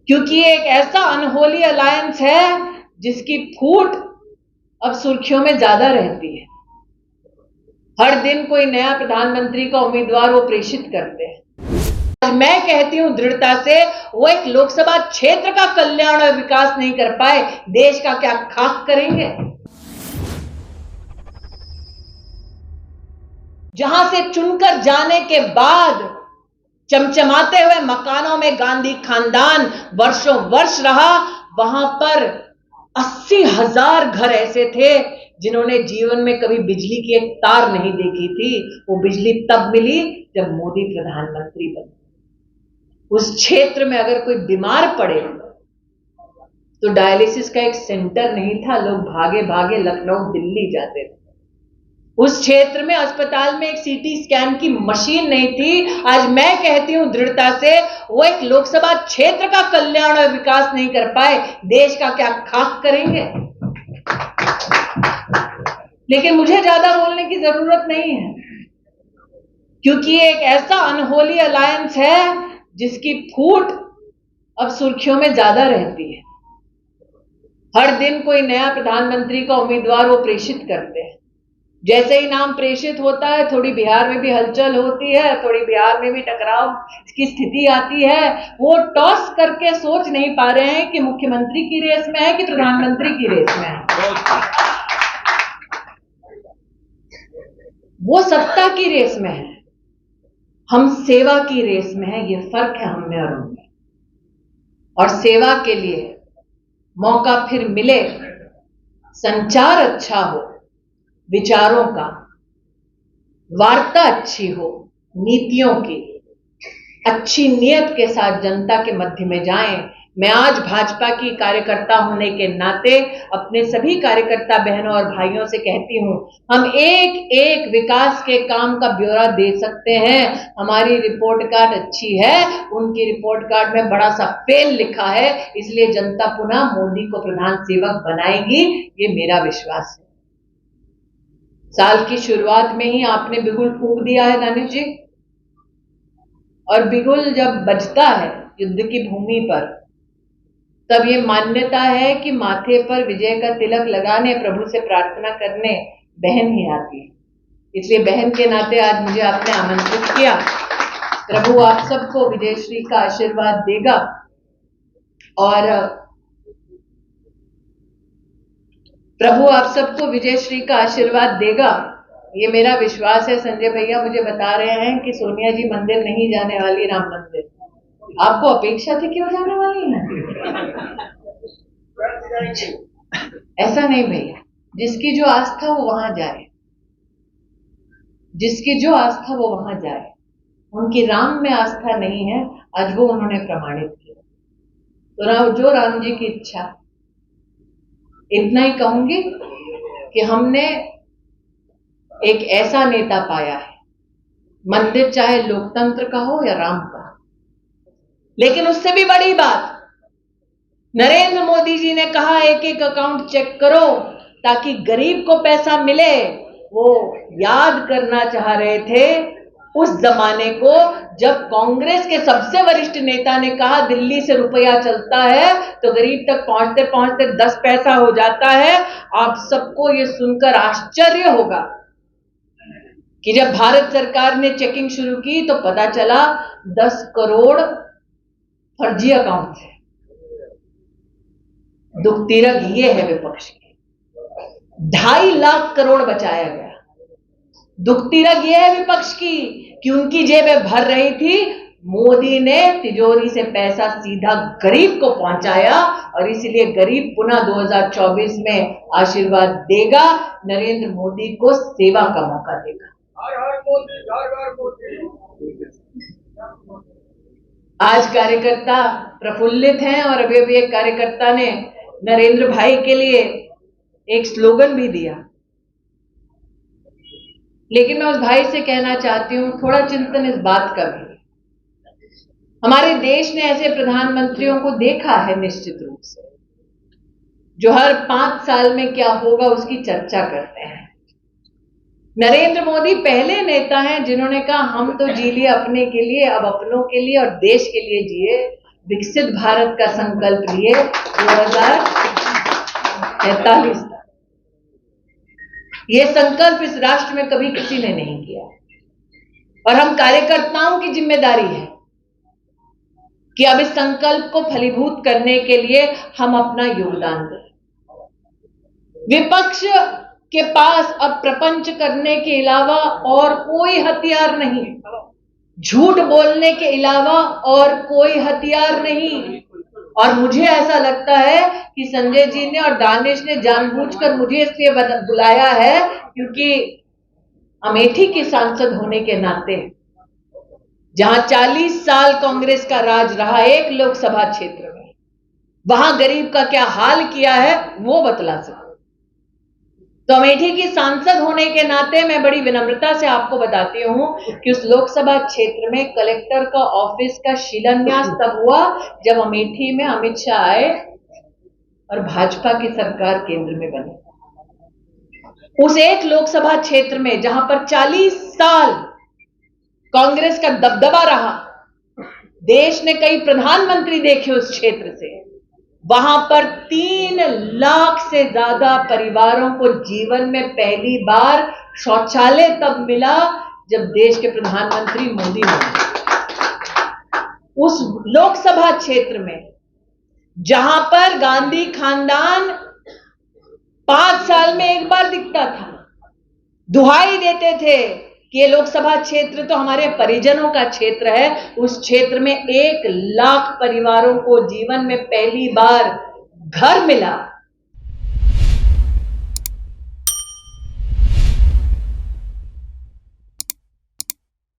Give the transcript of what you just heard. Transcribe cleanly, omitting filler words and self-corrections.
क्योंकि ये एक ऐसा अनहोली अलायंस है जिसकी फूट अब सुर्खियों में ज्यादा रहती है। हर दिन कोई नया प्रधानमंत्री का उम्मीदवार वो प्रेषित करते हैं। मैं कहती हूं दृढ़ता से, वो एक लोकसभा क्षेत्र का कल्याण और विकास नहीं कर पाए, देश का क्या खाक करेंगे। जहां से चुनकर जाने के बाद चमचमाते हुए मकानों में गांधी खानदान वर्षों वर्ष रहा, वहां पर 80,000 घर ऐसे थे जिन्होंने जीवन में कभी बिजली की एक तार नहीं देखी थी। वो बिजली तब मिली जब मोदी प्रधानमंत्री बने। उस क्षेत्र में अगर कोई बीमार पड़े तो डायलिसिस का एक सेंटर नहीं था, लोग भागे भागे लखनऊ दिल्ली जाते थे। उस क्षेत्र में अस्पताल में एक सीटी स्कैन की मशीन नहीं थी। आज मैं कहती हूं दृढ़ता से, वो एक लोकसभा क्षेत्र का कल्याण और विकास नहीं कर पाए, देश का क्या खाक करेंगे। लेकिन मुझे ज्यादा बोलने की जरूरत नहीं है, क्योंकि ये एक ऐसा अनहोली अलायंस है जिसकी फूट अब सुर्खियों में ज्यादा रहती है। हर दिन कोई नया प्रधानमंत्री का उम्मीदवार वो प्रेषित करते हैं। जैसे ही नाम प्रेषित होता है, थोड़ी बिहार में भी हलचल होती है, थोड़ी बिहार में भी टकराव की स्थिति आती है। वो टॉस करके सोच नहीं पा रहे हैं कि मुख्यमंत्री की रेस में है कि प्रधानमंत्री की रेस में है। वो सत्ता की रेस में है, हम सेवा की रेस में है। ये फर्क है हम में और उनमें। और सेवा के लिए मौका फिर मिले, संचार अच्छा हो, विचारों का, वार्ता अच्छी हो, नीतियों की, अच्छी नियत के साथ जनता के मध्य में जाएं। मैं आज भाजपा की कार्यकर्ता होने के नाते अपने सभी कार्यकर्ता बहनों और भाइयों से कहती हूं, हम एक एक विकास के काम का ब्यौरा दे सकते हैं। हमारी रिपोर्ट कार्ड अच्छी है, उनकी रिपोर्ट कार्ड में बड़ा सा फेल लिखा है, इसलिए जनता पुनः मोदी को प्रधान सेवक बनाएगी, ये मेरा विश्वास है। साल की शुरुआत में ही आपने बिगुल फूंक दिया है दानिश जी, और बिगुल जब बजता है युद्ध की भूमि पर, तब ये मान्यता है कि माथे पर विजय का तिलक लगाने, प्रभु से प्रार्थना करने बहन ही आती है। इसलिए बहन के नाते आज मुझे आपने आमंत्रित किया। प्रभु आप सबको विजयश्री का आशीर्वाद देगा, और प्रभु आप सबको विजयश्री का आशीर्वाद देगा, ये मेरा विश्वास है। संजय भैया मुझे बता रहे हैं कि सोनिया जी मंदिर नहीं जाने वाली, राम मंदिर। आपको अपेक्षा थी क्यों जाने वाली है? ऐसा नहीं भैया, जिसकी जो आस्था वो वहां जाए, जिसकी जो आस्था वो वहां जाए। उनकी राम में आस्था नहीं है, आज वो उन्होंने प्रमाणित किया। तो जो राम जी की इच्छा। इतना ही कहूंगी कि हमने एक ऐसा नेता पाया है, मंदिर चाहे लोकतंत्र का हो या राम का, लेकिन उससे भी बड़ी बात, नरेंद्र मोदी जी ने कहा एक एक अकाउंट चेक करो ताकि गरीब को पैसा मिले। वो याद करना चाह रहे थे उस जमाने को जब कांग्रेस के सबसे वरिष्ठ नेता ने कहा दिल्ली से रुपया चलता है तो गरीब तक पहुंचते पहुंचते 10 पैसा हो जाता है। आप सबको ये सुनकर आश्चर्य होगा कि जब भारत सरकार ने चेकिंग शुरू की तो पता चला 10 करोड़ फर्जी अकाउंट है। दुख तिरक ये है विपक्ष की, 2.5 लाख करोड़ बचाया गया। दुख तिरक ये है विपक्ष की कि उनकी जेबें भर रही थी, मोदी ने तिजोरी से पैसा सीधा गरीब को पहुंचाया, और इसलिए गरीब पुनः 2024 में आशीर्वाद देगा, नरेंद्र मोदी को सेवा का मौका देगा। आज कार्यकर्ता प्रफुल्लित हैं, और अभी अभी एक कार्यकर्ता ने नरेंद्र भाई के लिए एक स्लोगन भी दिया। लेकिन मैं उस भाई से कहना चाहती हूं, थोड़ा चिंतन इस बात का भी। हमारे देश ने ऐसे प्रधानमंत्रियों को देखा है निश्चित रूप से, जो हर 5 साल में क्या होगा उसकी चर्चा करते हैं। नरेंद्र मोदी पहले नेता हैं जिन्होंने कहा हम तो जी लिए अपने के लिए, अब अपनों के लिए और देश के लिए जिए। विकसित भारत का संकल्प लिए 2043 तक। यह संकल्प इस राष्ट्र में कभी किसी ने नहीं किया और हम कार्यकर्ताओं की जिम्मेदारी है कि अब इस संकल्प को फलीभूत करने के लिए हम अपना योगदान दें। विपक्ष के पास अब प्रपंच करने के अलावा और कोई हथियार नहीं, झूठ बोलने के अलावा और कोई हथियार नहीं। और मुझे ऐसा लगता है कि संजय जी ने और दानिश ने जानबूझकर मुझे इसलिए बुलाया है क्योंकि अमेठी की सांसद होने के नाते जहां 40 साल कांग्रेस का राज रहा एक लोकसभा क्षेत्र में, वहां गरीब का क्या हाल किया है वो बतला सकूं। तो अमेठी की सांसद होने के नाते मैं बड़ी विनम्रता से आपको बताती हूं कि उस लोकसभा क्षेत्र में कलेक्टर का ऑफिस का शिलान्यास तब हुआ जब अमेठी में अमित शाह आए और भाजपा की सरकार केंद्र में बनी। उस एक लोकसभा क्षेत्र में जहां पर 40 साल कांग्रेस का दबदबा रहा, देश ने कई प्रधानमंत्री देखे उस क्षेत्र से, वहां पर 3 लाख से ज्यादा परिवारों को जीवन में पहली बार शौचालय तब मिला जब देश के प्रधानमंत्री मोदी बने। उस लोकसभा क्षेत्र में जहां पर गांधी खानदान 5 साल में एक बार दिखता था, दुहाई देते थे कि ये लोकसभा क्षेत्र तो हमारे परिजनों का क्षेत्र है, उस क्षेत्र में 1 लाख परिवारों को जीवन में पहली बार घर मिला।